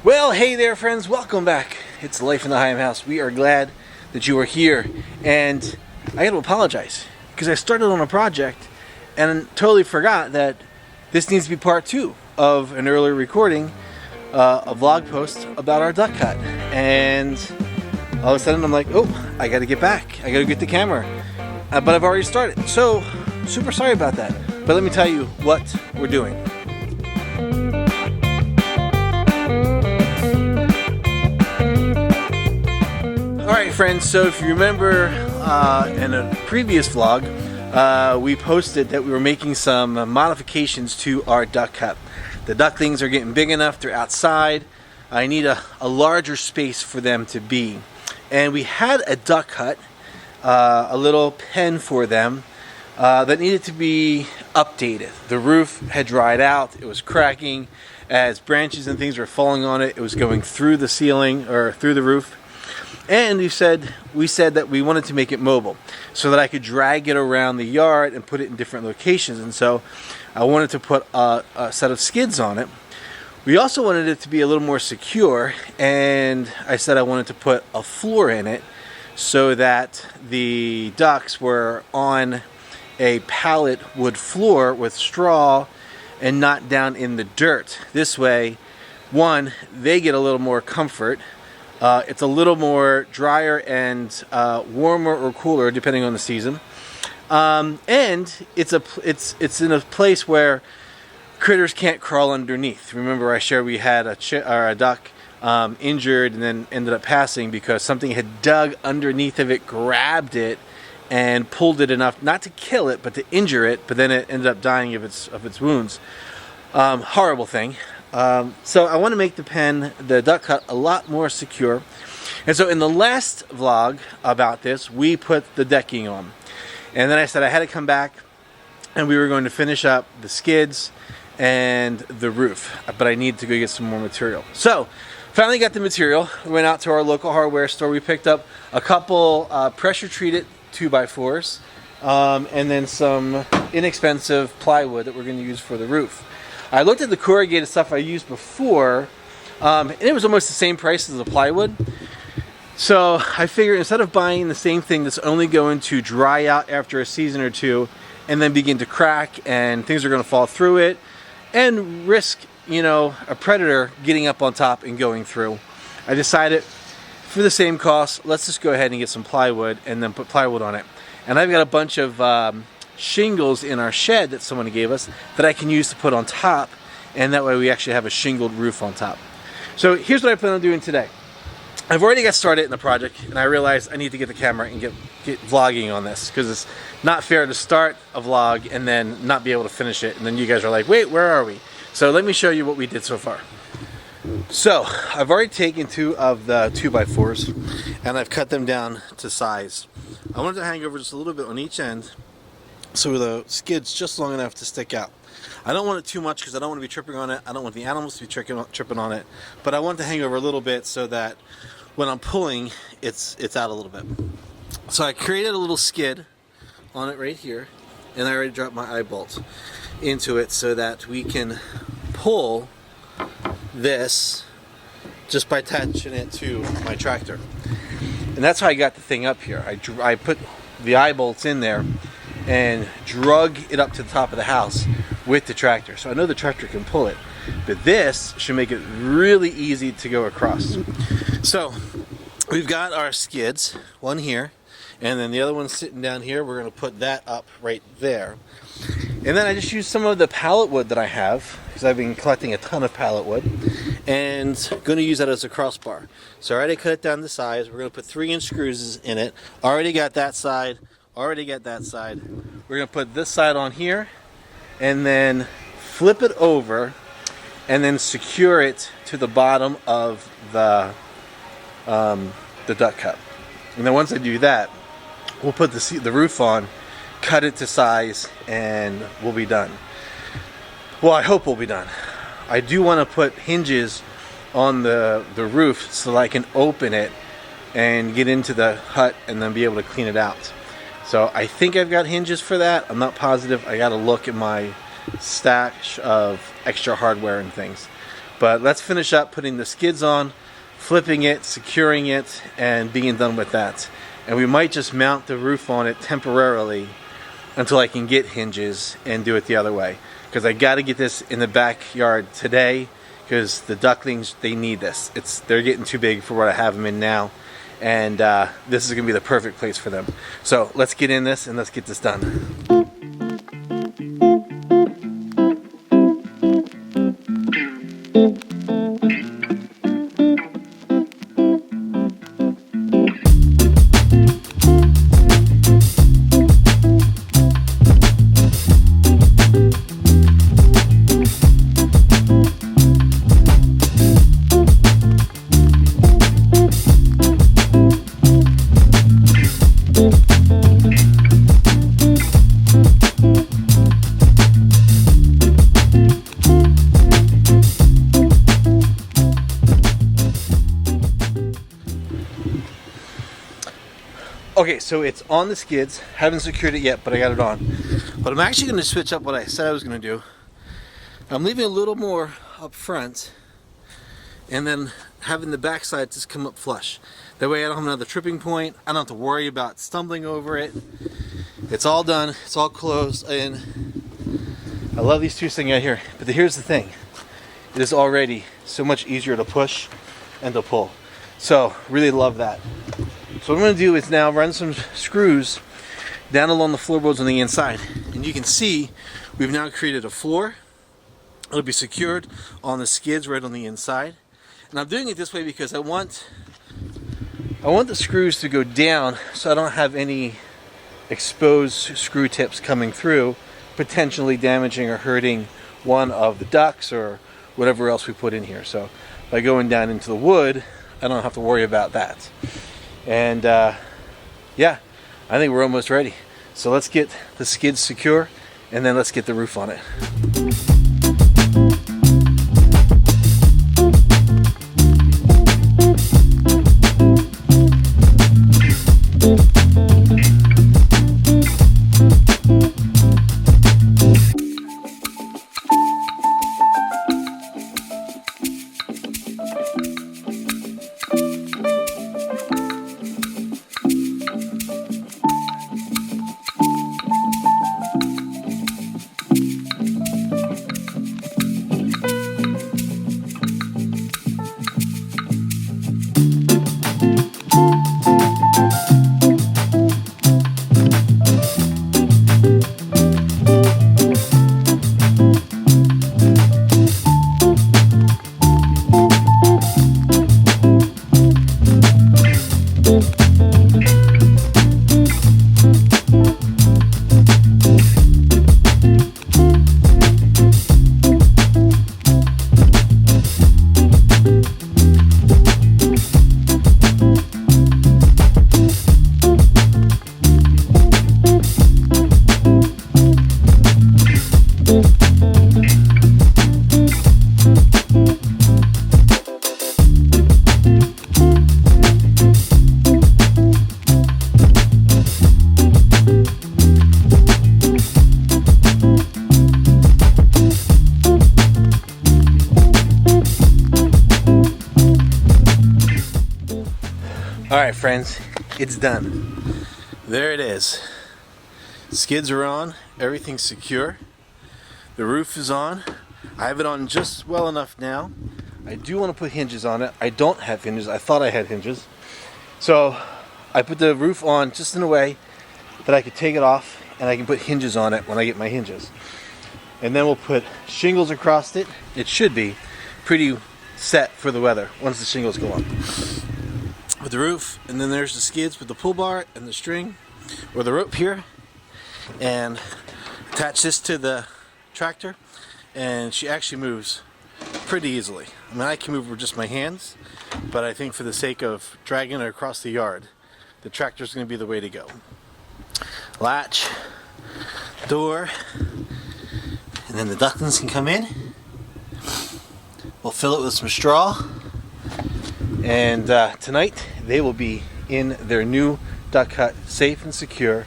Well, hey there friends, welcome back. It's Life in the Higham house. We are glad that you are here, and I got to apologize because I started on a project and totally forgot that this needs to be part 2 of an earlier recording, a vlog post about our duck hut. And all of a sudden I'm like, oh, I got to get back. I got to get the camera. But I've already started, so super sorry about that. But let me tell you what we're doing. Alright friends, so if you remember in a previous vlog, we posted that we were making some modifications to our duck hut. The ducklings are getting big enough, they're outside. I need a larger space for them to be. And we had a duck hut, a little pen for them that needed to be updated. The roof had dried out, it was cracking. As branches and things were falling on it, it was going through the ceiling or through the roof. And we said that we wanted to make it mobile so that I could drag it around the yard and put it in different locations. And so I wanted to put a set of skids on it. We also wanted it to be a little more secure, and I said I wanted to put a floor in it so that the ducks were on a pallet wood floor with straw and not down in the dirt. This way, one, they get a little more comfort. It's a little more drier and warmer or cooler depending on the season, and it's in a place where critters can't crawl underneath. Remember, I shared we had a duck injured and then ended up passing because something had dug underneath of it, grabbed it, and pulled it enough not to kill it but to injure it. But then it ended up dying of its wounds. Horrible thing. So I want to make the duck hut, a lot more secure. And so in the last vlog about this, we put the decking on. And then I said I had to come back and we were going to finish up the skids and the roof. But I needed to go get some more material. So finally got the material. We went out to our local hardware store. We picked up a couple pressure treated 2x4s and then some inexpensive plywood that we're going to use for the roof. I looked at the corrugated stuff I used before, and it was almost the same price as the plywood. So I figured instead of buying the same thing that's only going to dry out after a season or two and then begin to crack and things are going to fall through it and risk, a predator getting up on top and going through, I decided for the same cost, let's just go ahead and get some plywood and then put plywood on it. And I've got a bunch of shingles in our shed that someone gave us that I can use to put on top, and that way we actually have a shingled roof on top. So here's what I plan on doing today. I've already got started in the project and I realized I need to get the camera and get vlogging on this because it's not fair to start a vlog and then not be able to finish it, and then you guys are like, wait, where are we? So let me show you what we did so far. So I've already taken 2 of the 2x4s and I've cut them down to size. I wanted to hang over just a little bit on each end so the skid's just long enough to stick out. I don't want it too much because I don't want to be tripping on it. I don't want the animals to be tripping on it. But I want it to hang over a little bit so that when I'm pulling, it's out a little bit. So I created a little skid on it right here, and I already dropped my eye bolt into it so that we can pull this just by attaching it to my tractor. And that's how I got the thing up here. I put the eye bolts in there and drug it up to the top of the house with the tractor. So I know the tractor can pull it, but this should make it really easy to go across. So we've got our skids, one here, and then the other one sitting down here. We're going to put that up right there. And then I just used some of the pallet wood that I have, because I've been collecting a ton of pallet wood, and going to use that as a crossbar. So I already cut it down to size. We're going to put 3-inch screws in it. Already got that side. Already got that side. We're going to put this side on here and then flip it over and then secure it to the bottom of the duck hut. And then once I do that, we'll put the roof on, cut it to size, and we'll be done. Well, I hope we'll be done. I do want to put hinges on the roof so that I can open it and get into the hut and then be able to clean it out. So I think I've got hinges for that. I'm not positive. I got to look at my stash of extra hardware and things. But let's finish up putting the skids on, flipping it, securing it, and being done with that. And we might just mount the roof on it temporarily until I can get hinges and do it the other way. Because I got to get this in the backyard today, because the ducklings, they need this. They're getting too big for what I have them in now. And this is going to be the perfect place for them. So let's get in this and let's get this done. Okay, so it's on the skids. Haven't secured it yet, but I got it on. But I'm actually going to switch up what I said I was going to do. I'm leaving a little more up front, and then having the back side just come up flush. That way I don't have another tripping point. I don't have to worry about stumbling over it. It's all done. It's all closed, and I love these two things out here. But here's the thing. It is already so much easier to push and to pull. So, really love that. So what I'm going to do is now run some screws down along the floorboards on the inside. And you can see we've now created a floor. It'll be secured on the skids right on the inside. And I'm doing it this way because I want the screws to go down so I don't have any exposed screw tips coming through, potentially damaging or hurting one of the ducts or whatever else we put in here. So by going down into the wood, I don't have to worry about that. And yeah, I think we're almost ready. So let's get the skids secure and then let's get the roof on it. Alright friends, it's done. There it is. Skids are on, everything's secure. The roof is on. I have it on just well enough now. I do want to put hinges on it. I don't have hinges. I thought I had hinges. So I put the roof on just in a way that I could take it off and I can put hinges on it when I get my hinges. And then we'll put shingles across it. It should be pretty set for the weather once the shingles go on. With the roof, and then there's the skids with the pull bar and the string or the rope here, and attach this to the tractor, and she actually moves pretty easily. I mean, I can move with just my hands, but I think for the sake of dragging it across the yard, the tractor is going to be the way to go. Latch, door, and then the ducklings can come in. We'll fill it with some straw. And tonight they will be in their new duck hut, safe and secure,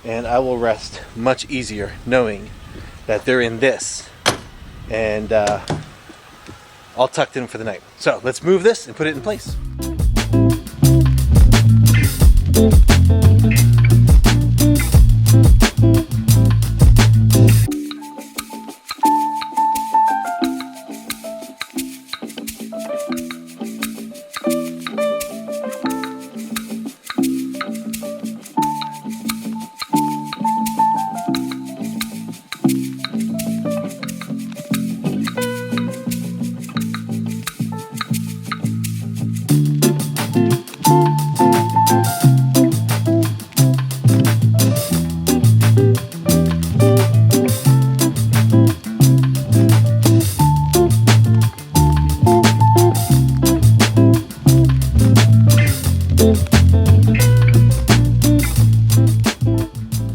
and I will rest much easier knowing that they're in this. And all tucked in for the night. So let's move this and put it in place.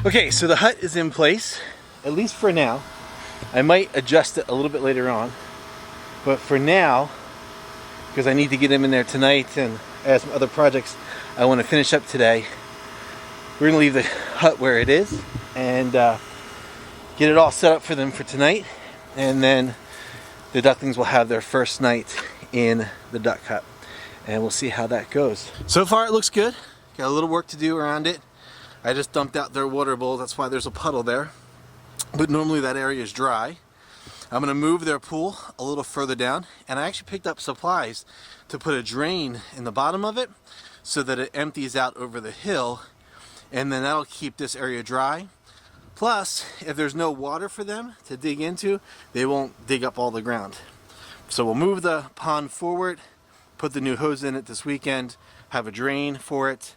Okay, so the hut is in place, at least for now. I might adjust it a little bit later on, but for now, because I need to get them in there tonight and I have some other projects I want to finish up today, we're going to leave the hut where it is and get it all set up for them for tonight, and then the ducklings will have their first night in the duck hut, and we'll see how that goes. So far it looks good. Got a little work to do around it. I just dumped out their water bowl, that's why there's a puddle there. But normally that area is dry. I'm gonna move their pool a little further down, and I actually picked up supplies to put a drain in the bottom of it so that it empties out over the hill, and then that'll keep this area dry. Plus, if there's no water for them to dig into, they won't dig up all the ground. So we'll move the pond forward, put the new hose in it this weekend, have a drain for it,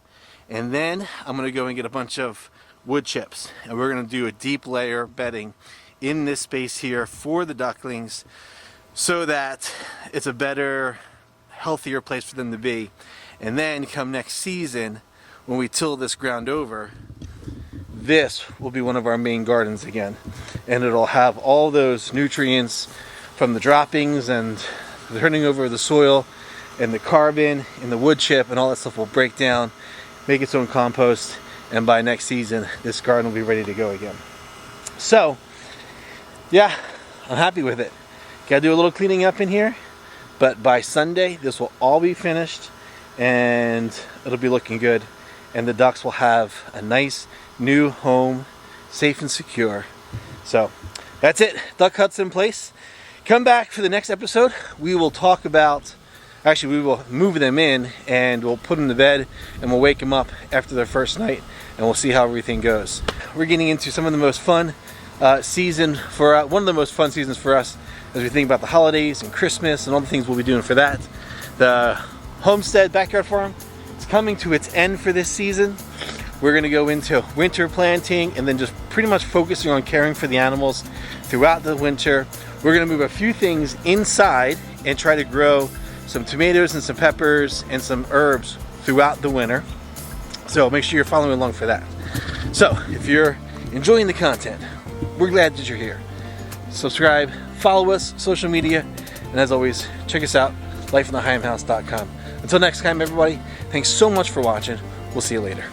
and then I'm going to go and get a bunch of wood chips, and we're going to do a deep layer bedding in this space here for the ducklings so that it's a better, healthier place for them to be. And then come next season, when we till this ground over, this will be one of our main gardens again, and it'll have all those nutrients from the droppings and the turning over of the soil and the carbon and the wood chip, and all that stuff will break down, make its own compost, and by next season this garden will be ready to go again. So yeah, I'm happy with it. Gotta do a little cleaning up in here, but by Sunday this will all be finished and it'll be looking good, and the ducks will have a nice new home, safe and secure. So that's it, duck hut's in place. Come back for the next episode. We will talk about, actually we will move them in and we'll put them to bed and we'll wake them up after their first night and we'll see how everything goes. We're getting into some of the most fun season for one of the most fun seasons for us as we think about the holidays and Christmas and all the things we'll be doing for that. The homestead backyard farm is coming to its end for this season. We're going to go into winter planting and then just pretty much focusing on caring for the animals throughout the winter. We're going to move a few things inside and try to grow some tomatoes and some peppers and some herbs throughout the winter. So make sure you're following along for that. So if you're enjoying the content, we're glad that you're here. Subscribe, follow us, social media, and as always, check us out, lifeinthehigham.com. Until next time, everybody, thanks so much for watching. We'll see you later.